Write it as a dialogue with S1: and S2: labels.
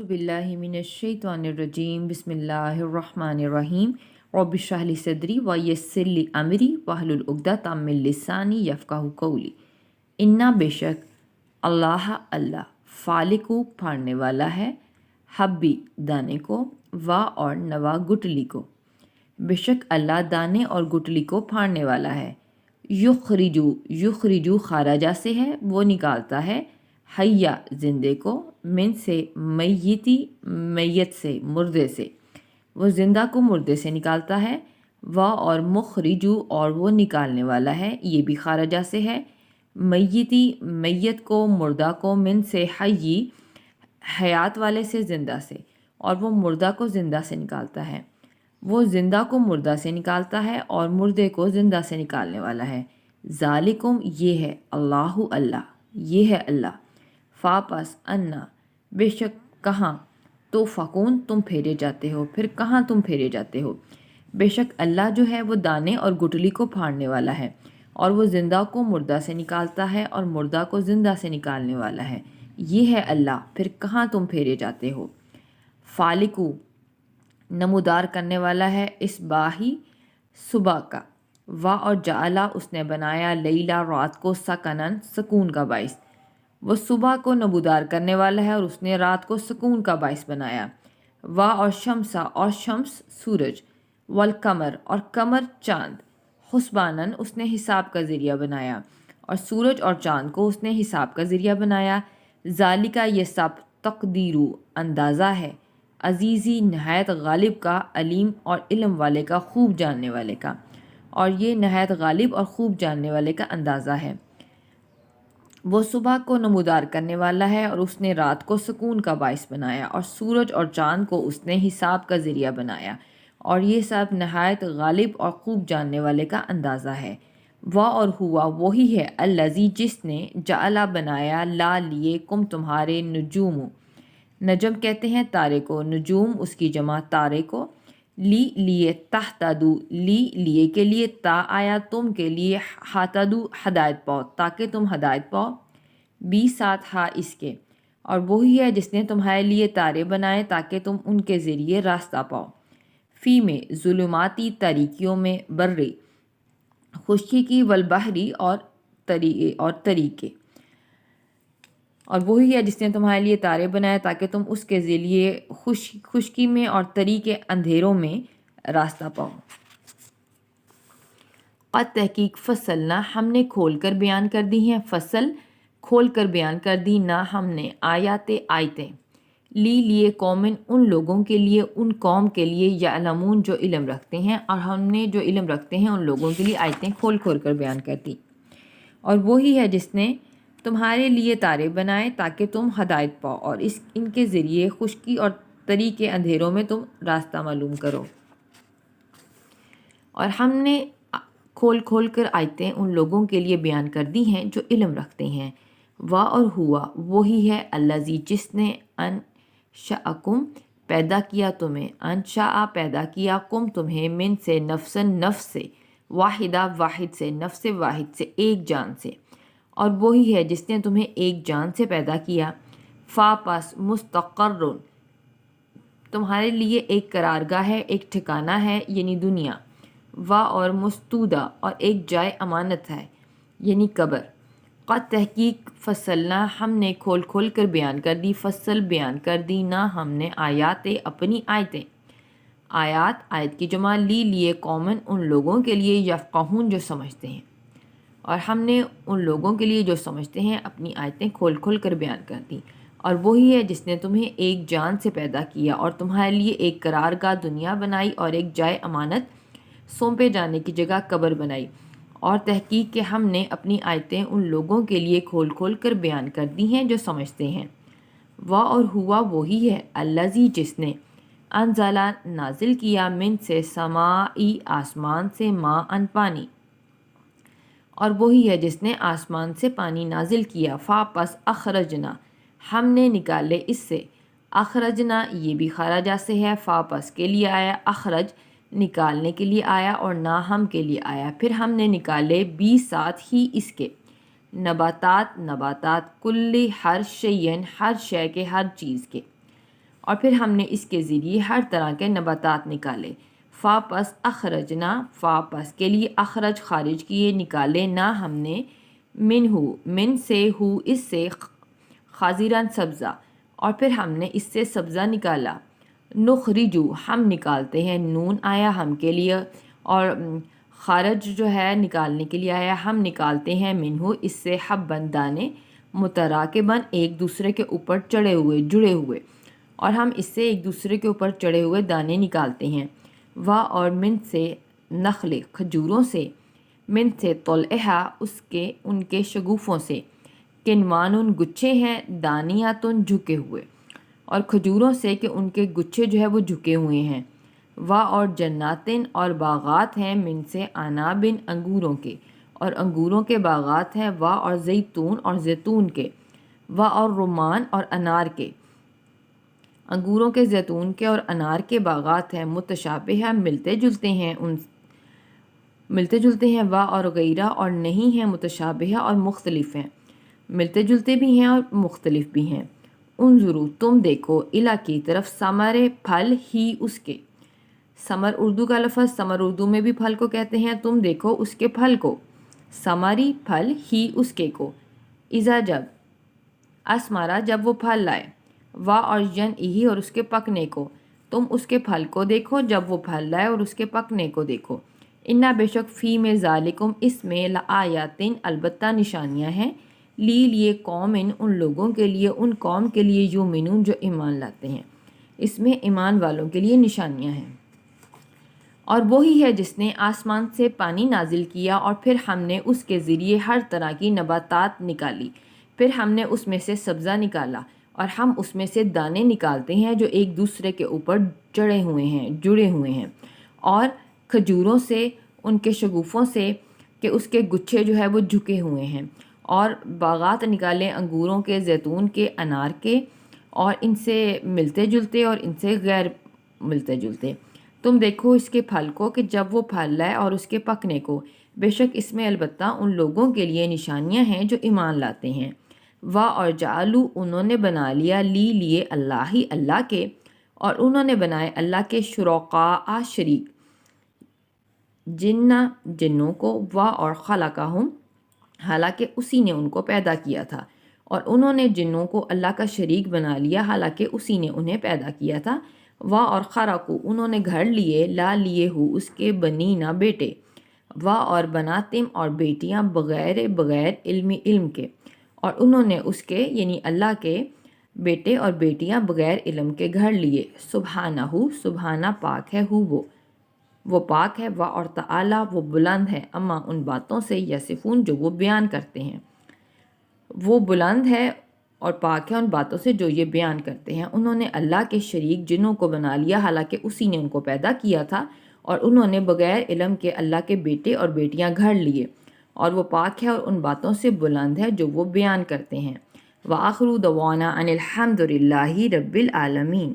S1: बिल्लाहि मिनश्शैतानिर्रजीम बिस्मिल्लाहिर्रहमानिर्रहीम रब्बि इश्रह ली सदरी व यस्सिर ली अमरी वहलुल उक़दतम मिन लिसानी यफ़क़हू क़ौली। इन्ना बेशक अल्लाह अल्लाह फालिकु फाड़ने वाला है, हब्बी दाने को, वा और नवा गुटली को। बेशक अल्लाह दाने और गुटली को फाड़ने वाला है। युखरिजू खाराजा से है, वो निकालता है, हय्या जिंदे को, मिन से मैयती मैयत से मुर्दे से, वो जिंदा को मुर्दे से निकालता है। वा और मुखरिजू और वो निकालने वाला है, ये भी खाराजा से है, मैयती मैयत को मुर्दा को, मिन से हय्यी हयात वाले से ज़िंदा से, और वो मुर्दा को ज़िंदा से निकालता है। वो ज़िंदा को मुर्दा से निकालता है और मुर्दे को ज़िंदा से निकालने वाला है। ज़ालिकुम ये है, अल्लाहु अल्लाह ये है अल्लाह। फ़ापस अन्ना बेशक कहाँ, तो फ़कून तुम फेरे जाते हो, फिर कहाँ तुम फेरे जाते हो। बेशक अल्लाह जो है वो दाने और गुटली को फाड़ने वाला है, और वो ज़िंदा को मुर्दा से निकालता है और मुर्दा को ज़िंदा से निकालने वाला है। ये है अल्लाह, फिर कहाँ तुम फेरे जाते हो। फालिकू नमूदार करने वाला है, इस बाही सुबह का। वा और जाला उसने बनाया, लैला रात को, सकनन सुकून का बाइस। वो सुबह को नमूदार करने वाला है और उसने रात को सुकून का बाइस बनाया। वा और शम्सा और शम्स सूरज, वल कमर और कमर चाँद, हुस्बानन उसने हिसाब का ज़रिया बनाया, और सूरज और चाँद को उसने हिसाब का ज़रिया बनाया। ज़ालिका ये सब तकदीरू अंदाज़ा है, अजीज़ी नहायत गालिब का, अलीम और इल्म वाले का, खूब जानने वाले का। और ये नहायत गालिब और खूब जानने वाले का अंदाज़ा है। वो सुबह को नमूदार करने वाला है और उसने रात को सुकून का बाइस बनाया, और सूरज और चाँद को उसने हिसाब का ज़रिया बनाया, और ये सब नहायत गालिब और खूब जानने वाले का अंदाज़ा है। वाह और हुआ वही है, अल्लज़ी जिसने, जाला बनाया, ला लिए, कुम तुम्हारे, नुजूम नजम कहते हैं तारे को, नुजूम उसकी जमा तारे को। ली लिए तहतदू, ली लिए के लिए, ता आया तुम के लिए, हातदू हदायत पाओ, ताकि तुम हदायत पाओ। बी साथ हा इसके, और वही है जिसने तुम्हारे लिए तारे बनाए ताकि तुम उनके ज़रिए रास्ता पाओ। फ़ी में जुलुमाती तरीक़ियों में, बर्री खुशकी की, वलबहरी और तरीके, और वही है जिसने तुम्हारे लिए तारे बनाए ताकि तुम उसके ज़रिए खुशकी में और तरीके अंधेरों में रास्ता पाओ। क़द तहकीक फसलना हमने खोल कर बयान कर दी हैं, फसल खोल कर बयान कर दी, ना हमने आयाते आयतें, ली लिए कौमिन उन लोगों के लिए, उन कौम के लिए, यअलमून जो इल्म रखते हैं, और हमने जो इल्म रखते हैं उन लोगों के लिए आयतें खोल खोल कर बयान कर दी। और वही है जिसने तुम्हारे लिए तारे बनाए ताकि तुम हदायत पाओ, और इनके ज़रिए खुशकी और तरीके अंधेरों में तुम रास्ता मालूम करो। और हमने खोल खोल कर आयतें उन लोगों के लिए बयान कर दी हैं जो इल्म रखते हैं। वाह और हुआ वही है, अल्लज़ी जिसने, अनशअकुम पैदा किया तुम्हें, अनशअ पैदा किया, कुम तुम्हें, मिन से नफ्सन नफ्स से, वाहिदा वाहिद से, नफ्स वाहिद से एक जान से। और वही है जिसने तुम्हें एक जान से पैदा किया। फ़ा पास मुस्तक़र्रुन तुम्हारे लिए एक करारगाह है, एक ठिकाना है, यानी दुनिया। वा और मुस्तूदा और एक जाए अमानत है, यानी कब्र। क़द तहकीक फसलना हमने खोल खोल कर बयान कर दी, फसल बयान कर दी, ना हमने आयाते अपनी आयतें, आयात आयत की जमा, ली लिए कौमन उन लोगों के लिए, यफ़क़हून जो समझते हैं, और हमने उन लोगों के लिए जो समझते हैं अपनी आयतें खोल खोल कर बयान कर दी। और वही है जिसने तुम्हें एक जान से पैदा किया और तुम्हारे लिए एक करारगाह दुनिया बनाई, और एक जाए अमानत सौंपे जाने की जगह कब्र बनाई। और तहकीक के हमने अपनी आयतें उन लोगों के लिए खोल खोल कर बयान कर दी हैं जो समझते हैं। वाह और हुआ वही है, अल्लज़ी जिसने, अनज़ला नाजिल किया, मिन से समाई आसमान से, माँ अन पानी, और वही है जिसने आसमान से पानी नाजिल किया। फ़ापस अखरजना हमने निकाले इससे, अखरजना ये भी खराजा से है, फ़ापस के लिए आया, अखरज निकालने के लिए आया, और ना हम के लिए आया, फिर हमने निकाले बी साथ ही इसके, नबातात नबातात, कुल्ली हर शयन हर शय के, हर चीज़ के। اور پھر ہم نے اس کے ذریعے ہر طرح کے نباتات نکالے۔ فا پس اخرجنا، فا پس کے لیے اخرج خارج کیے، نکالے نا ہم نے، من سے ہو اس سے، خازران سبزہ، اور پھر ہم نے اس سے سبزہ نکالا۔ نخرجو ہم نکالتے ہیں، نون آیا ہم کے لیے، اور خارج جو ہے نکالنے کے لیے آیا، ہم نکالتے ہیں منہو اس سے، حبن دانے، متراکبن ایک دوسرے کے اوپر چڑھے ہوئے، جڑے ہوئے، اور ہم اس سے ایک دوسرے کے اوپر چڑھے ہوئے دانے نکالتے ہیں۔ وا اور من سے نخل کھجوروں سے، من سے طلعہا اس کے ان کے شگوفوں سے، کنوان گچھے ہیں، دانیاتن جھکے ہوئے، اور کھجوروں سے کہ ان کے گچھے جو ہے وہ جھکے ہوئے ہیں۔ وا اور جناتن اور باغات ہیں، من سے عنابن انگوروں کے، اور انگوروں کے باغات ہیں۔ وا اور زیتون اور زیتون کے، وا اور رمان اور انار کے، انگوروں کے، زیتون کے اور انار کے باغات ہیں۔ متشابہ ملتے جلتے ہیں، وا اور غیرہ اور نہیں ہیں، متشابہ اور مختلف ہیں، ملتے جلتے بھی ہیں اور مختلف بھی ہیں۔ انظرو تم دیکھو، الا کی طرف، ثمر پھل ہی اس کے، ثمر اردو کا لفظ، ثمر اردو میں بھی پھل کو کہتے ہیں، تم دیکھو اس کے پھل کو، ثمری پھل ہی اس کے کو، اذا جب، اسمارا جب وہ پھل لائے، وا اور جن ہی اور اس کے پکنے کو، تم اس کے پھل کو دیکھو جب وہ پھل لائے اور اس کے پکنے کو دیکھو۔ انا بے شک فی میں ذالکم اس میں لآیاتن البتہ نشانیاں ہیں، لیے قوم ان لوگوں کے لیے، ان قوم کے لیے، یومنون جو ایمان لاتے ہیں، اس میں ایمان والوں کے لیے نشانیاں ہیں۔ اور وہی ہے جس نے آسمان سے پانی نازل کیا اور پھر ہم نے اس کے ذریعے ہر طرح کی نباتات نکالی، پھر ہم نے اس میں سے سبزہ نکالا، اور ہم اس میں سے دانے نکالتے ہیں جو ایک دوسرے کے اوپر جڑے ہوئے ہیں، اور کھجوروں سے، ان کے شگوفوں سے کہ اس کے گچھے جو ہے وہ جھکے ہوئے ہیں، اور باغات نکالے انگوروں کے، زیتون کے، انار کے، اور ان سے ملتے جلتے اور ان سے غیر ملتے جلتے۔ تم دیکھو اس کے پھل کو کہ جب وہ پھل لائے اور اس کے پکنے کو، بے شک اس میں البتہ ان لوگوں کے لیے نشانیاں ہیں جو ایمان لاتے ہیں۔ وا اور جعلو انہوں نے بنا لیا، لیے اللہ ہی اللہ کے، اور انہوں نے بنائے اللہ کے، شرکاء شریک، جنوں کو، وا اور خلقہم حالانکہ اسی نے ان کو پیدا کیا تھا، اور انہوں نے جنوں کو اللہ کا شریک بنا لیا حالانکہ اسی نے انہیں پیدا کیا تھا۔ وا اور خرقو انہوں نے گھڑ لیے، لا لیے ہو اس کے، بنینا بیٹے، وا اور بناتم اور بیٹیاں، بغیر علم کے، اور انہوں نے اس کے یعنی اللہ کے بیٹے اور بیٹیاں بغیر علم کے گھڑ لیے۔ سبحانہ سبحانہ پاک ہے، وہ پاک ہے، وا اور تعالی وہ بلند ہے، اما ان باتوں سے، یصفون جو وہ بیان کرتے ہیں، وہ بلند ہے اور پاک ہے ان باتوں سے جو یہ بیان کرتے ہیں۔ انہوں نے اللہ کے شریک جنوں کو بنا لیا حالانکہ اسی نے ان کو پیدا کیا تھا، اور انہوں نے بغیر علم کے اللہ کے بیٹے اور بیٹیاں گھڑ لیے، اور وہ پاک ہے اور ان باتوں سے بلند ہے جو وہ بیان کرتے ہیں۔ وآخر دعوانا ان الحمد للہ رب العالمین۔